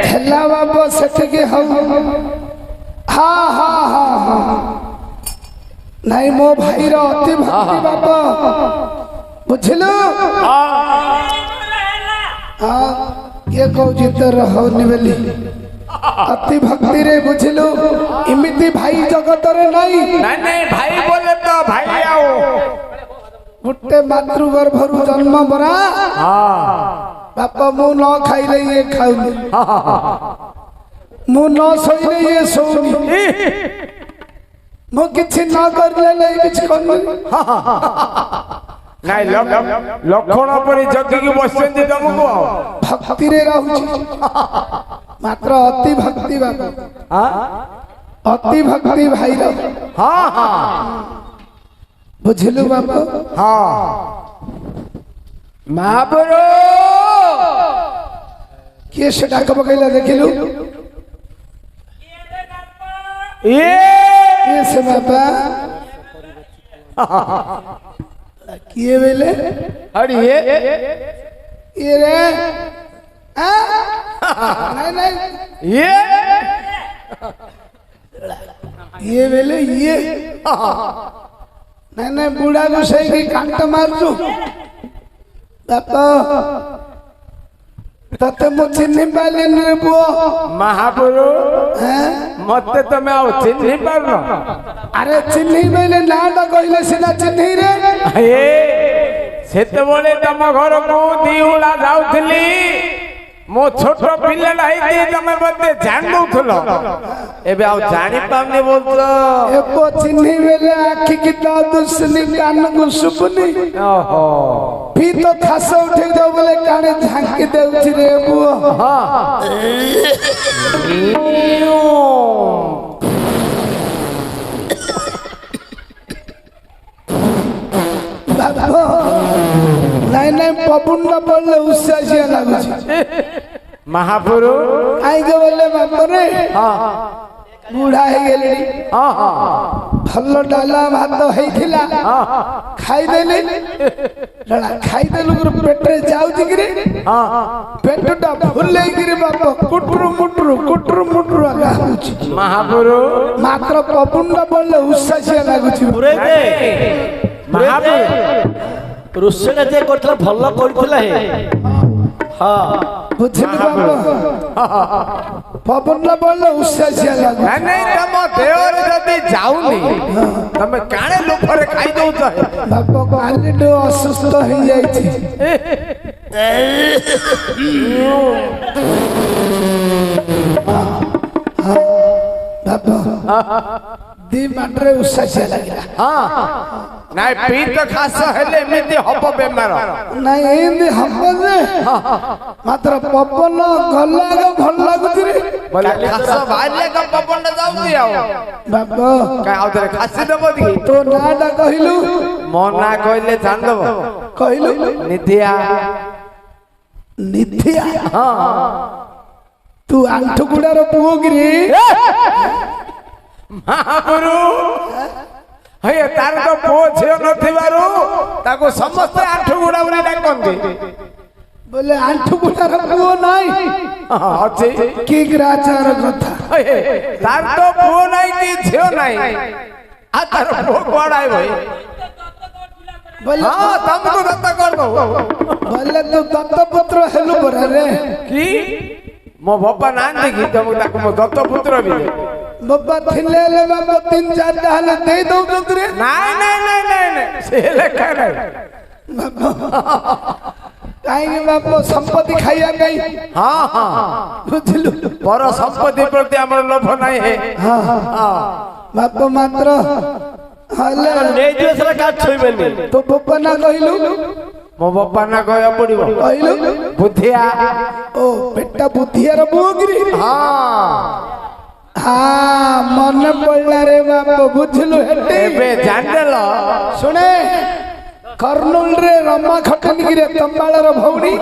हेला बाबा सेठके हम हाँ हाँ हाँ हाँ नहीं मो भाई अति भक्ति बाबा बुझलु हाँ ये कौची तो रहनी बेली अति भक्ति रे बुझलु इमिति भाई जगत रे नहीं नहीं भाई बोले तो भाई आओ गुट्टे मातृगर्भरु जन्म बरा बापा मु न खाइले ये खाउनी मु न सोइले ये सोउनी मु किछि न करले किछि करनी नहीं लक्षण पर जगी की बसंती तुमको भक्ति रे रहउची मात्र अति भक्ति बाबा अति भक्ति भाई रे हां हां बुझलु बाबा हां महापुरो किए से डाक पकैला देखिलु ये से बाबा किए बेले अरे ये रे नहीं नहीं ये बेले ये नहीं नहीं बूढ़ा गुसाई की कांट मारचु बापा तते मु चिन्हि पालेन रे बुआ महापुरु मते तमे आउ चिन्हि पारनो अरे चिन्हि बेले नाटा कहिले सिना चिन्हि रे ए सेते बोले तम घर को दिउला जाउथली मो छोट पिल्ला लाइते तमे बते जान दउथलो एबे आउ जानि पामने बोलतो एको चिन्हि बेले आखि की दुसनी कान को सुपनी ओहो भी तो खास उठे जाओ बोले काने झांकी देउछि रे बुआ हां बाबा नहीं नहीं पपुन न पड़ले उससे आसिया लागुछि महापुरु आई के बोले बाबा रे हां बूढ़ा हे गेली हां हां भल्लो डाला भात हेइथिला खाइ देले लड़ा खाइ देलु पेट रे जाउ जिगरे हां पेटटा फुले गिरे बाबा कुटरु मुटरु आगाउछि महापुरु मात्र पपुन न पड़ले उससे आसिया लागुछि पुरे दे महापुरु रुसेना जे करथला भल्ला करथला हे हां बुझली बाबा पपुन न पड़ले उससे आसिया लागु नहीं तम देवर जदी जाउनी तमे काणे लोफरे खाइ दउ छ बाबा काली डो असुस्थ हो जाई छी बाबा दी मात्रे उसासिया लागिला हां नाही पीत खास हेले मिति हप बेमार नहीं एंदी हम्बे मात्र पवन गला भल लागुछि रे बोले खास भाले का पपन जाउ दियाओ बाबा का आउतरे खासी देबो दी तो नाडा कहिलु मोना कहले जान देबो कहिलु निधिया निधिया हां तू आंठु गुडार पुओ गिरी महापुरु हे तार तो पुओ झियो नथिबारु ताको समस्त आंठु गुडा उरी डाकंती बोले आंठु गुडार पुओ नाही अछि की ग्राचार कथा तार तो पुओ नाही की झियो नाही आ तार पुओ कोडाय भाई बोले हां तुमको दत्त कर दो बोले तू दत्तपुत्र हेलु बरा रे की मो बापा नान देखी तुम ताको मो दत्तपुत्र भी बाबा थिले ले बाबा 3-4 डाल दे दो रे नहीं से लेखा नहीं काहे बाबा संपत्ति खाइया गई हां हां बुझलु पर संपत्ति प्रति हमर लोभ नहीं है हां हां बाबा मात्र हले ले जो सला का छोइबेनी तो बाबा ना कहिलु मो बापा ना कहया पड़िबो कहिलु बुद्धिया ओ बेटा बुद्धियार बुगिरी हां हाँ मन पड़ला रे बाबा बुझलु हेटे एबे जान देलो सुने कर्नूल रे रमा खटनी रे तंबाळर भौणी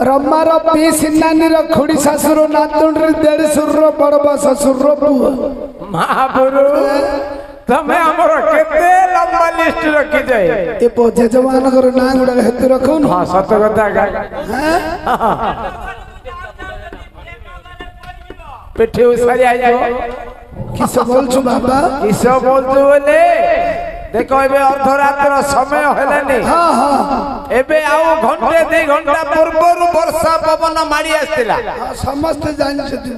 रमार पी सिन्नानी रो खुड़ी ससुर नातुंड रे देढ़ सुर रो बड़बा ससुर रो पुआ महापुरु ତମେ ଆମର କେତେ ଲମ୍ବା ଲିଷ୍ଟ ରଖିଛେ ଏ ଜେଜମାନଙ୍କର ନାଁ ଗୁଡାକ ହେତୁ ରଖୁନ। ହଁ ସତ କଥା ପିଠି ଉସାରି ଆଇବ କିସ ବୋଲଛୁ ବାବା? କିସ ବୋଲଛୁ ବୋଲେ ଦେଖ ଏବେ ଅର୍ଦ୍ଧରାତ୍ର ସମୟ ହେଲାନି। ଏବେ ଆଉ ଘଣ୍ଟେ 2 ଘଣ୍ଟା ପୂର୍ବରୁ ବର୍ଷା ପବନ ମାଡ଼ି ଆସିଥିଲା। ସମସ୍ତେ ଜାଣିଛନ୍ତି।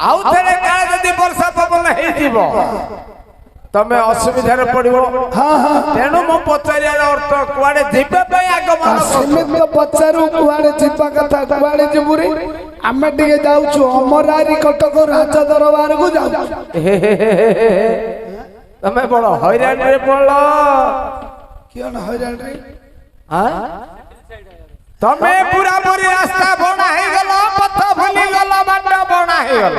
ଆଉ ଥରେ କାଳେ ଯଦି ବର୍ଷା ପବନ ହେଇଯିବ ତମେ ଅସୁବିଧାରେ ପଡିବ। ତେଣୁ ମୁଁ ପଚାରିବାର ଅର୍ଥ କୁଆଡେ ଯିବା ପାଇଁ ଆଗମନ ସେମିତି ପଚାରୁ କୁଆଡେ ଯିବା କଥା କୁଆଡେ ଯିବୁରେ? ଆମେ ଟିକେ ଯାଉଛୁ ଅମରାରି କଟକ ରାଜ ଦରବାରକୁ ଯାଉଛୁ। ତମେ ବଡ ହଇରାଣରେ ପଡଲ। କିଅଣ ହଇରାଣରେ? ତମେ ପୁରାପୁରି ରାସ୍ତା ବଣା ହେଇଗଲ, ପଥ ଭୁଲିଗଲ, ବାଟ ବଣା ହେଇଗଲ।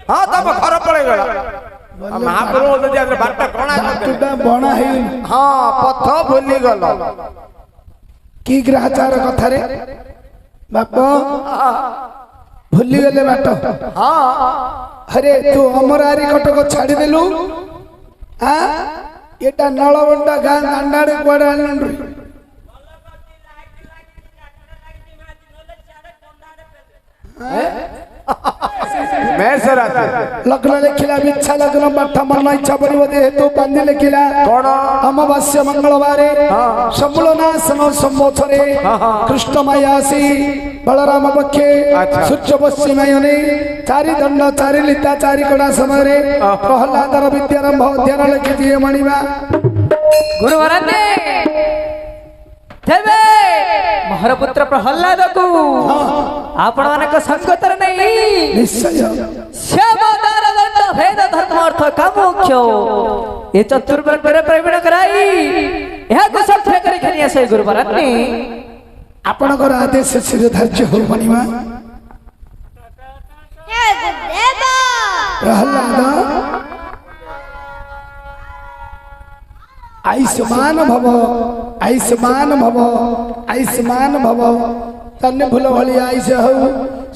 ହଁ ତମ ଘର ପଳେଇଗଲ। ମହାପ୍ରଭୁ ଯଦି ବାଟ କଣା ବଣା ହେଇ ହଁ ପଥ ଭୁଲିଗଲ। କି ଗ୍ରହଚାର କଥାରେ ବାପ ଭୁଲିଗଲେ ବାଟ? ଆରେ ତୁ ଅମରାରି କଟକ ଛାଡିଦେଲୁ। ଏଟା ନଳବଣ୍ଡା ଗାଁ ଦାଣ୍ଡାଡେ କୁଆଡେ ଆଣିଲୁ? ଲଗ୍ନ ଲେଖିଲା ମିଛା ଲଗ୍ନ ପାଠ ମନ ଇଚ୍ଛା ପଡିବ ଯେହେତୁ ବାନ୍ଧି ଲେଖିଲା କଣ ଅମାବାସ୍ୟ ମଙ୍ଗଳବାର ସମୂଳନାଶନ ସମ୍ବୋଧରେ କୃଷ୍ଣମାୟା ଆସି ବଳରାମ ପକ୍ଷେ ସୂର୍ଯ୍ୟ ପଶ୍ଚିମାୟନେ 4 ଦଣ୍ଡ 4 ଲିତା 4 କଣା ସମୟରେ ପ୍ରହ୍ଲାଦର ବିଦ୍ୟାରମ୍ଭ ଅଧ୍ୟୟନ ଲେଖିଦିଏ ମଣିମା ଗୁରୁବରାନେ ଦେବେ ମହର ପୁତ୍ର ପ୍ରହ୍ଲାଦ को आपण मानक संगतर नहीं ନିଶ୍ଚୟ श्यामदार दंड भेद धर्म अर्थ कामुख्य ये चतुर्वर्ग पर प्रवीण कराई यह को सब करे खनिया से गुरुबराने ଆପଣଙ୍କର ଆଦେଶ ଶିରୋଧାର୍ଯ୍ୟ ହଉ ମଣିମା। हे गुरुदेव ପ୍ରହ୍ଲାଦ आयुष्मान भव आयुष्मान भव आयुष्मान भव तन्ने फूल भली आयुष हो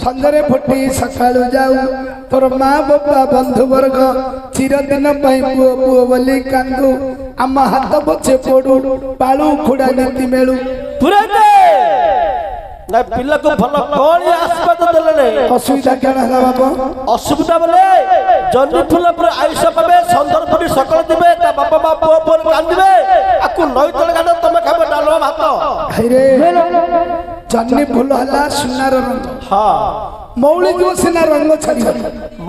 संजरे फुटी सकाळु जाऊ तोर माँ बापा बंधु वर्ग चिरदिन पुओ पुओ बोली कांदू आम हाथ पछे पड़ू पालू खुड़ा नीति मेलू ना पिला को भलो कोली आस्पद देले असुविधा केन हला बाप? असुविधा बोले जन्नी फुल पर आयुष पाबे सुंदर फुटी सकल दिबे ता बापा बाप पुओ पर कांदिबे आकु नई तळे गाड तमे खाबे डालो भात हैरे जन्नी फूल हला सुनार रंग हां मौली जो सिना रंग छाड़ी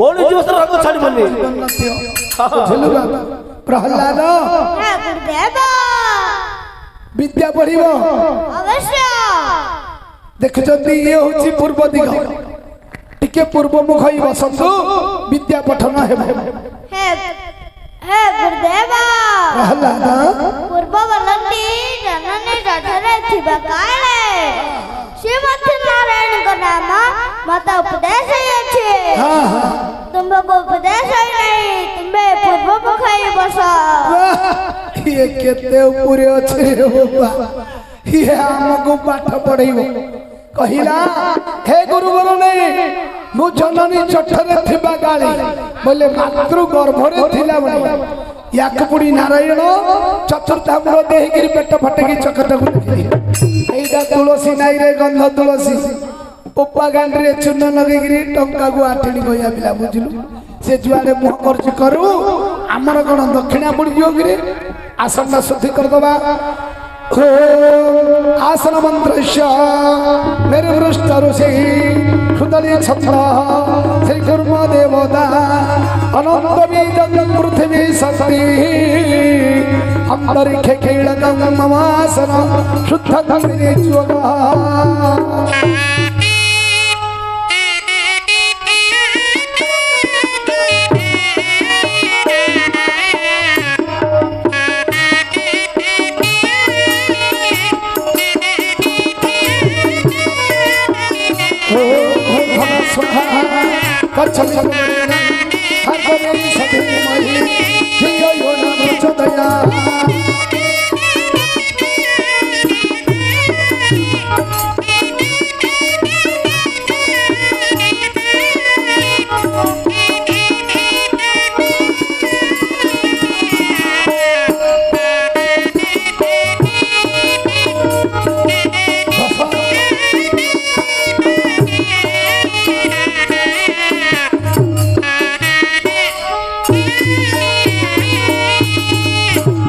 मोली जो रंग छाड़ी बनी झलु बाबा प्रहलाद हे गुरुदेव विद्या पढ़िबो अवश्य देखुछंती ये होची पूर्व दिग टिके पूर्व मुख ही बसंतु विद्या पठन हेबो। हे हे गुरुदेव प्रहलाद पूर्व वलंती जननी जठरे थिबा काले श्रीमती नारायण को नाम मत उपदेश अछि। तुमको उपदेश नहीं तुम्बे पूर्व मुख ही बसा ये केते ऊपर अछि रे बाबा ये हमको पाठ पढ़ाइबो कहिला हे गुरुवर नहीं मु जननी चठरे थिबा गाली बोले मातृ गर्भरे थिला बोले याकपुड़ी नारायण चतुर्था मूल देहगिरी पेट फटकी चकटकु एइटा तुलसी नाई रे गंध तुलसी पोपा गांडरे चूर्ण लगेगिरी टंका को आठणी गया बिला बुझलु से जुआरे मुह खर्च करू आमर कोन दक्षिणा पड़ी जियो गिरे आसन शुद्धि कर दबा आसन मंत्रस्य निर्वृष्ट ऋषि हृदय छत्र श्री कुर्म देवता अनंत बीजं पृथ्वी शक्ति अंतरिक्ष कीलकं ममासन शुद्ध धर्मेश्वरः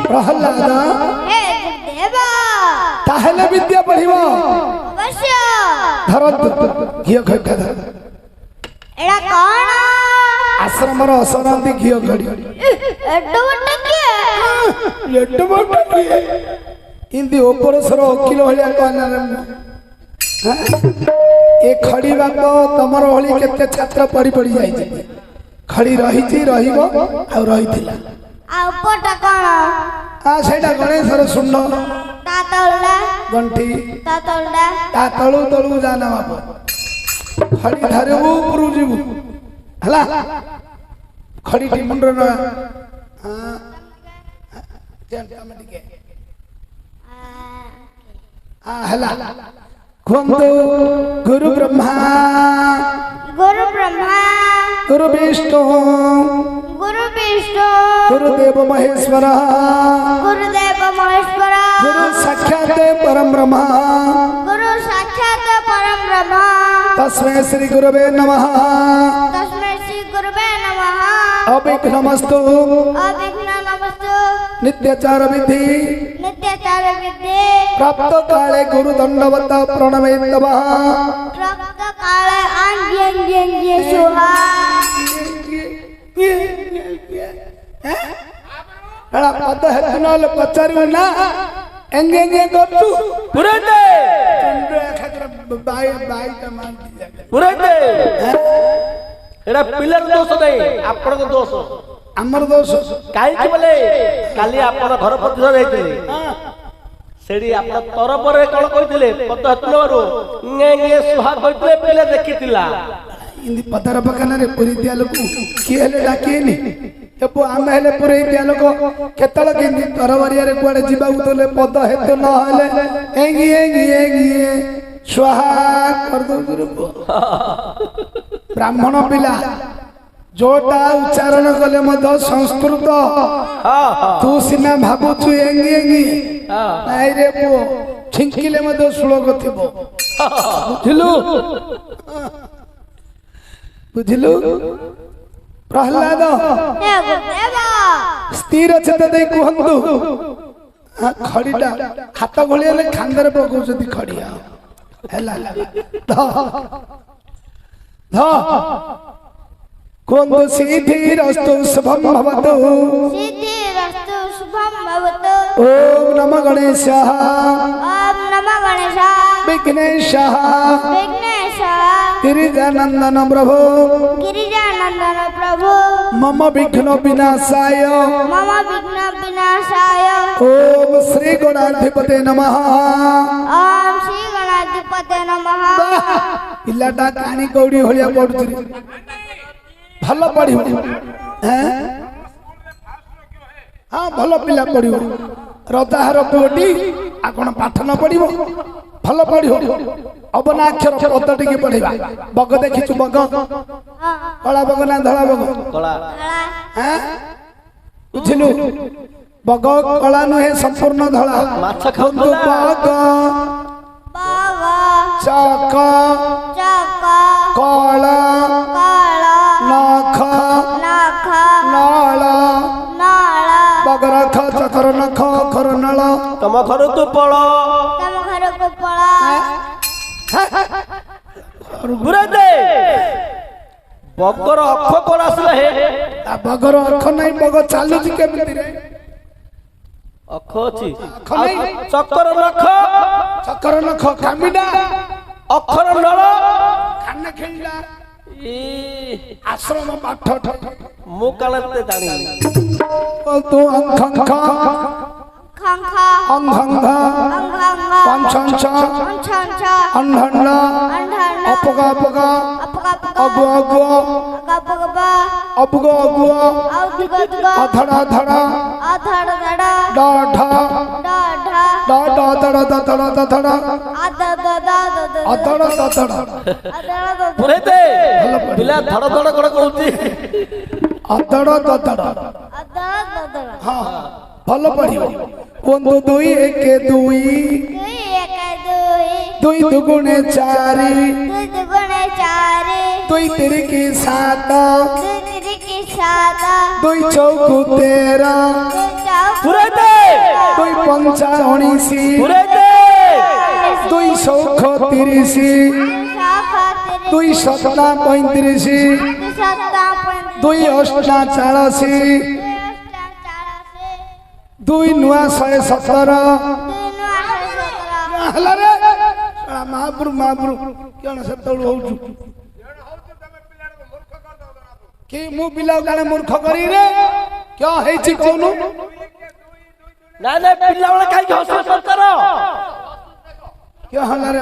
ପ୍ରହ୍ଲାଦ ହେ ଗୁରୁଦେବ ତାହେଲେ ବିଦ୍ୟା ପଢିବ। ଅବଶ୍ୟ। ଧରନ୍ତୁ ଘିଅ ଖଡିଟା ଧର। ଏଟା କଣ? ଆଶ୍ରମର ଅସରାନ୍ତି ଘିଅ ଖଡି। ଏଡୁ ଗୋଟେ କିଏ? ଏତେ ବଡ କିଏ? ଏମିତି ଉପର ସର ଓକିଲ ଭଳିଆ କହିଲା ଏ ଖଡି ବାପ ତମର ଭଳି କେତେ ଛାତ୍ର ପଢି ପଢି ଯାଇଛି। ଖଡି ରହିଛି ରହିବ ଆଉ ରହିଥିଲା। ଆଉ ଉପରଟା କଣ? ସେଇଟା ଗଣେଶର ଶୁଣ୍ଡ ତା ତଳଟା? ଗଣ୍ଠି ତା ତଳଟା? ତା ତଳୁ ତଳକୁ ଯାନା ବାପ। ଖଡି ଧରିବୁ ଉପରୁ ଯିବୁ ହେଲା। ଖଡିଟି ମୁଣ୍ଡ ନଗା। ହେଲା କୁହନ୍ତୁ ଗୁରୁ ବ୍ରହ୍ମା ଗୁରୁ ବ୍ରହ୍ମା ଗୁରୁ ବିଷ୍ଣୁ ଗୁରୁ ବିଷ୍ଣୁ ଗୁରୁଦେବ ମହେଶ୍ୱର ଗୁରୁଦେବ ମହେଶ୍ୱର ଗୁରୁ ସାକ୍ଷାତ ପରମ ବ୍ରହ୍ମ ଗୁରୁ ସାକ୍ଷାତ ପରମ ବ୍ରହ୍ମ ତସ୍ମୈ ଶ୍ରୀ ଗୁରବେ ନମଃ ତସ୍ମୈ ଶ୍ରୀ ଗୁରୁବେ ନମଃ ଅବିଘ୍ନମସ୍ତୁ ଅବିଘ୍ନ ନମସ୍ତୁ ନିତ୍ୟଚାର ବିଧି ନିତ୍ୟଚାର ବିଦ୍ଧି ପ୍ରାପ୍ତ କାଳେ ଗୁରୁ ଦଣ୍ଡବତ ପ୍ରଣମେତବ ରକ୍ତ କାଳେ ଆଞ୍ଜେ ସୁହା ପଦ ହେତୁ ନହେଲେ ପଚାରିବୁ ନା ଏଙ୍ଗେ ଏଙ୍ଗେ କରୁଛୁ ପୁରେତେ ପୁରେତେ ଏଟା ପିଲାର ଦୋଷ ନାହିଁ ଆପଣଙ୍କ ଦୋଷ। ଆମର ଦୋଷ କାହିଁକି ବୋଲେ କାଲି ଆପଣ ଘର ପ୍ରତିଷ୍ଠା ଯାଇଥିଲେ ସେଠି ଆପଣ ତରଫରେ କଣ କହିଥିଲେ ପଦ ହେତୁ ନବାରୁ ସୁହା କହିଥିଲେ ପିଲା ଦେଖିଥିଲା। ଇନ୍ତି ପଦାର ପକାନରେ ପୁରୀ ଦିଆ ଲୋକ କିଏ ହେଲେ ଡାକିଏନି ଏପୁ ଆମେ ହେଲେ ପୁରେଇ ଦିଆ ଲୋକ କେତେବେଳେ କେମିତି ତରବାରିଆରେ କୁଆଡେ ଯିବାକୁ ଦେଲେ ପଦ ହେତୁ ନହେଲେ ଏଙ୍ଗି ଏଙ୍ଗି ଏଙ୍ଗି ସ୍ୱାହା କରିଦଉଛୁ। ବ୍ରାହ୍ମଣ ପିଲା ଯୋଉଟା ଉଚ୍ଚାରଣ କଲେ ମଧ୍ୟ ସଂସ୍କୃତ ତୁ ସିନା ଭାବୁଛୁ ଏଙ୍ଗି ଏଙ୍ଗି ନାଇରେ ପୁଅ ଛିଙ୍କିଲେ ମଧ୍ୟ ଶ୍ଲୋକ ଥିବ ବୁଝିଲୁ ବୁଝିଲୁ ପ୍ରହ୍ଲାଦ ହେ ଗୁରୁଦେବ ସ୍ଥିର ଚେତ ଦେଇ କୁହନ୍ତୁ ଖଡିଟା ହାତ ଘୋଳିଗଲେ ଖାନ୍ଦରେ ପକଉଛନ୍ତି ଖଡିଆ ହେଲା କୁହନ୍ତୁ ସିଦ୍ଧିରସ୍ତୁ ଶୁଭମ୍ ଭବତୁ ସିଦ୍ଧିରସ୍ତୁ ଶୁଭମ୍ ଭବତୁ ଓಂ ନମଃ ଗଣେଶାୟ ଓಂ ନମଃ ଗଣେଶାୟ ବିଘ୍ନେଶାୟ ବିଘ୍ନେଶାୟ गिरिजानंदन प्रभु गिरिजानंदन प्रभु मम विघ्न विनाशाय मम विघ्न विनाशाय ओम श्री गणाधिपते नमः ओम श्री गणाधिपते नमः पिलाटा कानी कौड़ी होलिया पडुची भलो पढिबो हां भलो पिला पढिबो रताहार पुओटी आ कोन पाठ न पढिबो भलो पढिबो अवनाक्षर पद टिके पढिबा बग देखिछु बग कला बग ना धला बग कला हां बुझिलु बग कला नुहे संपूर्ण धला माछ खाउतला बग बावा चक चक कला काला नख नख नळ नाला बगरख चकर नख खर नळ तम घर तू पळ तम घर को पड़ा गुरुदे बगर अख कोन आसले हे बगर अख नहीं बग चालुची केमिति रे अख अछि अख नहीं चक्कर नख चकर नख कामिडा अक्षर नळ खाने खेला ई आश्रम पाठ मु कालते जानि तू अंखंख खंखा अंधंघ अंगंगा पंचंच पंचंचा अंधंड अंधंड अपग अपग अपका पका अगु अगु गपगबा अबग अगु औदिगदग अधड़ अधड़ आधड़ धड़ डाढ डाढा डाढ अधड़ दधड़ दधड़ आदद अधड़ दधड़ आदद पुरेते पिला धड़ धड़ कोन कहउची अधड़ दधड़ आदद हाँ भल पढ़ियो कुंदु दुई एक दुई दुई एक दुई दुई दुगुणे चारि दुई दुगुणे चारि दुई तिरिकी सात दुई तिरिकी সাত দুই চৌকু 13 পুরাই দে দুই পঞ্চা 19 পুরাই দে দুই সৌখ 30 দুই সতনা 35 দুই অষ্টা 84 দুই নূଆ 117 ହେଲା ରେ ମହାପୁରୁ କଣ ସେତେବେଳୁ ହଉଛୁ କି ମୁଁ ପିଲାକୁ କାଳେ ମୂର୍ଖ କରି ରେ क्या ହେଇଛି କହୁନୁ ନା ନା ପିଲାବେଳେ କାହିଁକି ହସିଲେ ସରକାର क्या ହେଲା ରେ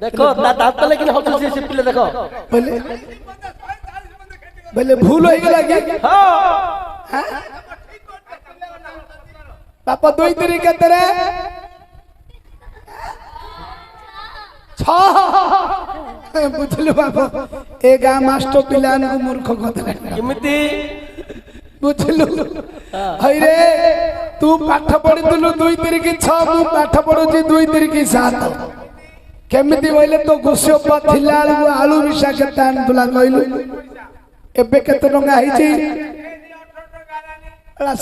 ଦେଖ ତା ଦାନ୍ତ ଲାଗିଲେ ହସୁଛି ସେ ପିଲା ଦେଖ ବୋଲେ ବୋଲେ ଭୁଲ ହେଇଗଲା କି ହଁ ବାପା ଦୁଇ ତିରି କେତେରେ 6 ବୁଝିଲୁ ବାପା ଏ ଗାଁ ମାଷ୍ଟର ପିଲାମାନଙ୍କୁ ମୂର୍ଖ କରିଦେଲେ କେମିତି ବୁଝିଲୁ ହଇରେ ତୁ ପାଠ ପଢିଥିଲୁ 2 ତିରି 6 ମୁଁ ପାଠ ପଢୁଛି 2 ତିରି 7 କେମିତି କହିଲେ ତ ଗୋସିଅପା ଥିଲା ବେଳକୁ ଆଳୁ ମିଶା କେତେ ଆଣୁଥିଲା କହିଲୁ ଏବେ କେତେ ଟଙ୍କା ହେଇଛି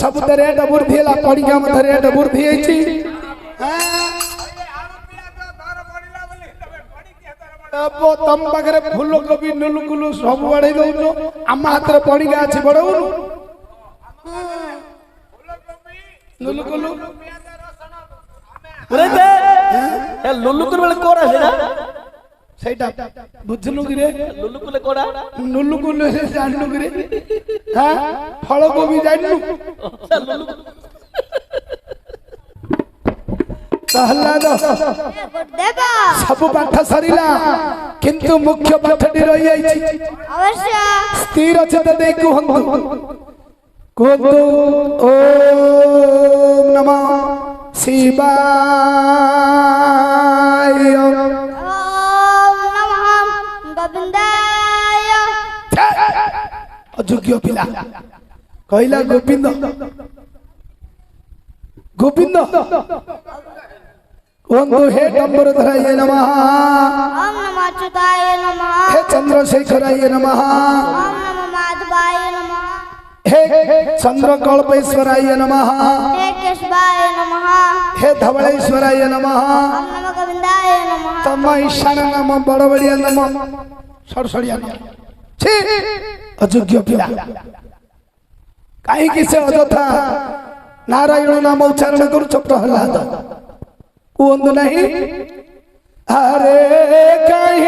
ସବୁ ତ ରେଟ୍ ବୃଦ୍ଧି ହେଲା ପଡ଼ିକା ମଧ୍ୟ ରେଟ୍ ବୃଦ୍ଧି ହେଇଛି ତମ ପାଖରେ ଫୁଲକୋବି ନୁଲୁକୁଲୁ ସବୁ ବଢେଇ ଦଉଛୁ ଆମ ହାତରେ ପଡ଼ିକା ଅଛି ବଢଉନୁ ନୁଲୁକୁଲୁ ପୁରାଇ ଦେ ଏ ଲୁଲୁକୁଲ ବେଳେ କୋରା ସେଟା ସେଇଟା ବୁଝିଲୁ କି ରେ ଲୁଲୁକୁଲେ କୋରା ନୁଲୁକୁଲୁ ଜାଣିଲୁ କି ରେ ଫଳକୋବି ଜାଣିଲୁ ସବୁ ପାଠ ସରିଲା କିନ୍ତୁ ମୁଖ୍ୟ ପାଠଟି ରହିଯାଇଛି ଅବଶ୍ୟ ସ୍ଥିର ଚିତ୍ତ ଦେଇ କୁହନ୍ତୁ କୁହନ୍ତୁ ଓମ୍ ନମଃ ଶିବାୟ ଓମ୍ ନମଃ ଗୋବିନ୍ଦାୟ ଅଯୋଗ୍ୟ ପିଲା କହିଲା ଗୋବିନ୍ଦ ଗୋବିନ୍ଦ କୁହନ୍ତୁ ହେ ଡମ୍ବର ଧରାୟ ନମଃ ଓମ୍ ନମଃ ଅଚ୍ୟୁତାୟ ନମଃ हे चंद्रशेखराय नमः ओम नमो माधवाय नमः हे चंद्रकल्पेश्वराय नमः हे केशवाय नमः हे धवलेश्वराय नमः ओम नमो गोविंदाय नमः तम ईशान नम बड़बड़िया नम सड़सड़िया नम छी अयोग्य पिला कहीं से अजथा नारायण नाम उच्चारण करू प्रहलाद कुहतु नहीं अरे कहीं